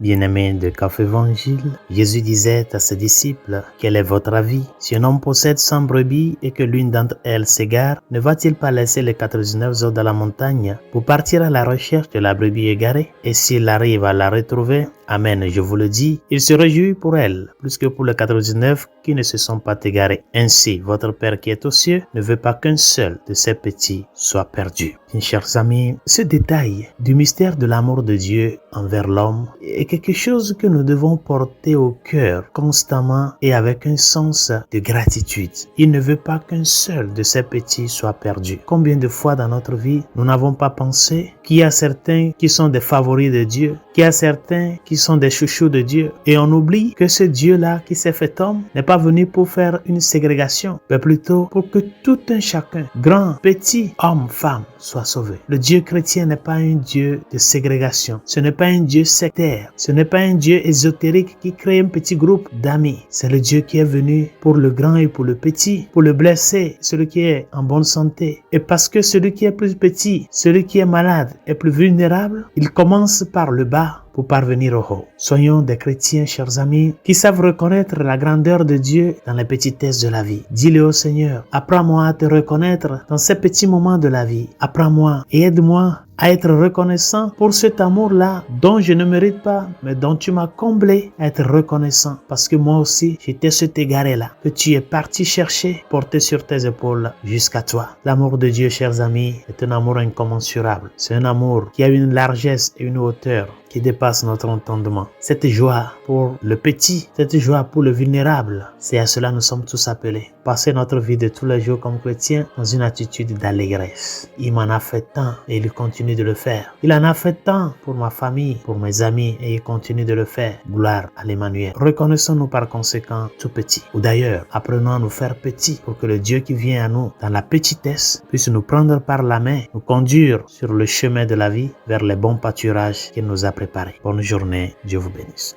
Bien-aimés de Café Évangile, Jésus disait à ses disciples, « Quel est votre avis? Si un homme possède 100 brebis et que l'une d'entre elles s'égare, ne va-t-il pas laisser les 99 autres dans la montagne pour partir à la recherche de la brebis égarée? Et s'il arrive à la retrouver, Amen, je vous le dis, il se réjouit pour elle, plus que pour les 99 qui ne se sont pas égarés. Ainsi, votre Père qui est aux cieux ne veut pas qu'un seul de ses petits soit perdu. » Mes chers amis, ce détail du mystère de l'amour de Dieu envers l'homme est quelque chose que nous devons porter au cœur constamment et avec un sens de gratitude. Il ne veut pas qu'un seul de ses petits soit perdu. Combien de fois dans notre vie, nous n'avons pas pensé qu'il y a certains qui sont des favoris de Dieu, qu'il y a certains qui sont des chouchous de Dieu, et on oublie que ce Dieu-là qui s'est fait homme n'est pas venu pour faire une ségrégation, mais plutôt pour que tout un chacun, grand, petit, homme, femme, soit sauvé. Le Dieu chrétien n'est pas un Dieu de ségrégation. Ce n'est pas un Dieu sectaire. Ce n'est pas un Dieu ésotérique qui crée un petit groupe d'amis. C'est le Dieu qui est venu pour le grand et pour le petit, pour le blessé, celui qui est en bonne santé. Et parce que celui qui est plus petit, celui qui est malade est plus vulnérable, il commence par le bas pour parvenir au haut. Soyons des chrétiens, chers amis, qui savent reconnaître la grandeur de Dieu dans les petitesses de la vie. Dis-le au Seigneur, apprends-moi à te reconnaître dans ces petits moments de la vie. Apprends-moi et aide-moi à être reconnaissant pour cet amour-là dont je ne mérite pas, mais dont tu m'as comblé, à être reconnaissant. Parce que moi aussi, j'étais cet égaré-là, que tu es parti chercher, porter sur tes épaules jusqu'à toi. L'amour de Dieu, chers amis, est un amour incommensurable. C'est un amour qui a une largesse et une hauteur qui dépasse notre entendement. Cette joie pour le petit, cette joie pour le vulnérable, c'est à cela nous sommes tous appelés. Passer notre vie de tous les jours comme chrétiens dans une attitude d'allégresse. Il m'en a fait tant et il continue de le faire. Il en a fait tant pour ma famille, pour mes amis et il continue de le faire. Gloire à l'Emmanuel. Reconnaissons-nous par conséquent tout petit. Ou d'ailleurs, apprenons à nous faire petits pour que le Dieu qui vient à nous dans la petitesse puisse nous prendre par la main, nous conduire sur le chemin de la vie vers les bons pâturages qu'il nous a préparés. Bonne journée, Dieu vous bénisse.